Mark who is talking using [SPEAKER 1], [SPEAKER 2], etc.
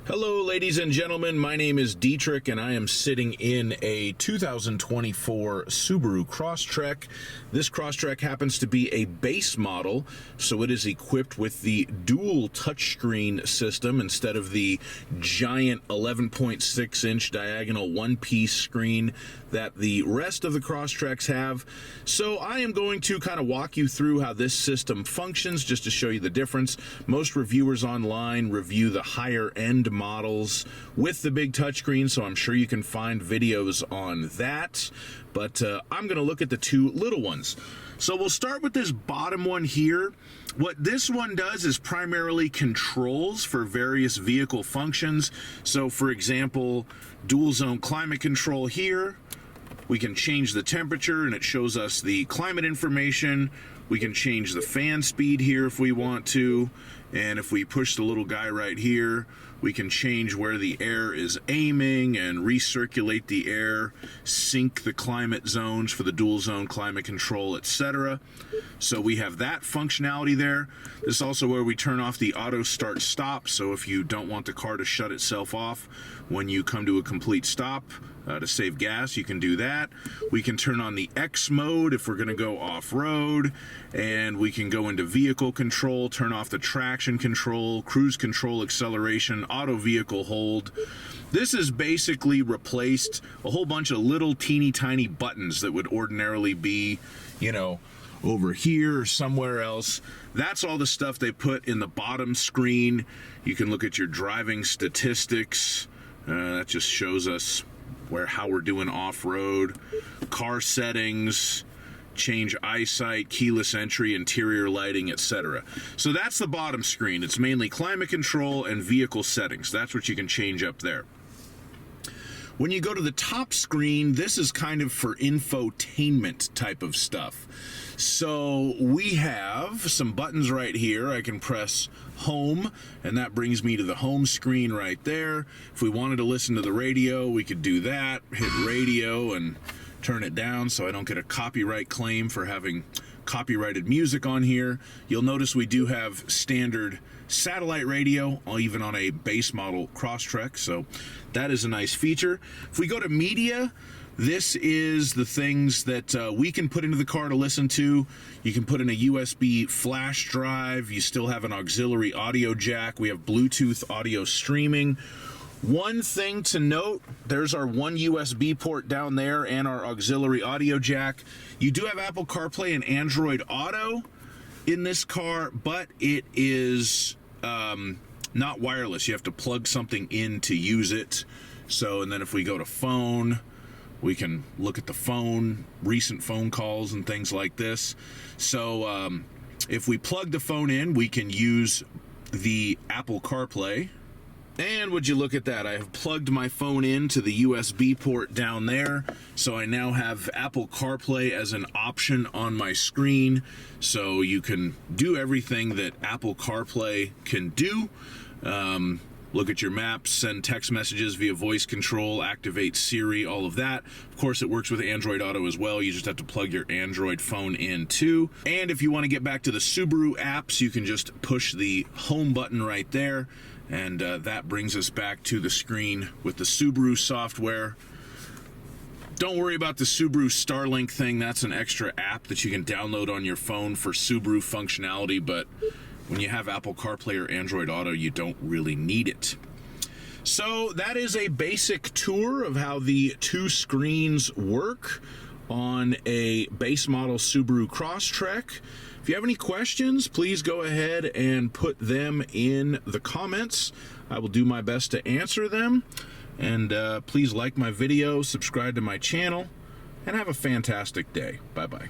[SPEAKER 1] Hello ladies and gentlemen, my name is Dietrich and I am sitting in a 2024 Subaru Crosstrek. This Crosstrek happens to be a base model, so it is equipped with the dual touchscreen system instead of the giant 11.6-inch diagonal one-piece screen that the rest of the Crosstreks have. So I am going to kind of walk you through how this system functions just to show you the difference. Most reviewers online review the higher end models with the big touchscreen, so I'm sure you can find videos on that, but I'm going to look at the two little ones. So we'll start with this bottom one here. What this one does is primarily controls for various vehicle functions. So for example, dual zone climate control here. We can change the temperature and it shows us the climate information. We can change the fan speed here if we want to. And if we push the little guy right here, we can change where the air is aiming and recirculate the air, sync the climate zones for the dual zone climate control, etc. So we have that functionality there. This is also where we turn off the auto start stop. So if you don't want the car to shut itself off when you come to a complete stop, to save gas, you can do that. We can turn on the X mode if we're going to go off-road, and we can go into vehicle control, turn off the traction control, cruise control, acceleration, auto vehicle hold. This has basically replaced a whole bunch of little teeny tiny buttons that would ordinarily be, you know, over here or somewhere else. That's all the stuff they put in the bottom screen. You can look at your driving statistics. That just shows us how we're doing off-road, car settings, change eyesight, keyless entry, interior lighting, etc. So that's the bottom screen. It's mainly climate control and vehicle settings. That's what you can change up there. When you go to the top screen, this is kind of for infotainment type of stuff. So we have some buttons right here. I can press home, and that brings me to the home screen right there. If we wanted to listen to the radio, we could do that. Hit radio and turn it down so I don't get a copyright claim for having copyrighted music on here. You'll notice we do have standard satellite radio, even on a base model Crosstrek, so that is a nice feature. If we go to media, this is the things that we can put into the car to listen to. You can put in a USB flash drive. You still have an auxiliary audio jack. We have Bluetooth audio streaming. One thing to note, there's our one USB port down there and our auxiliary audio jack. You do have Apple CarPlay and Android Auto in this car, but it is not wireless. You have to plug something in to use it. So, and then if we go to phone, we can look at the phone, recent phone calls and things like this. So if we plug the phone in, we can use the Apple CarPlay. And would you look at that, I have plugged my phone into the USB port down there, so I now have Apple CarPlay as an option on my screen, so you can do everything that Apple CarPlay can do. Look at your maps, send text messages via voice control, activate Siri, all of that. Of course, it works with Android Auto as well. You just have to plug your Android phone in too. And if you want to get back to the Subaru apps, you can just push the home button right there. And that brings us back to the screen with the Subaru software. Don't worry about the Subaru Starlink thing. That's an extra app that you can download on your phone for Subaru functionality, but when you have Apple CarPlay or Android Auto, you don't really need it. So that is a basic tour of how the two screens work on a base model Subaru Crosstrek. If you have any questions, please go ahead and put them in the comments. I will do my best to answer them. And please like my video, subscribe to my channel, and have a fantastic day. Bye-bye.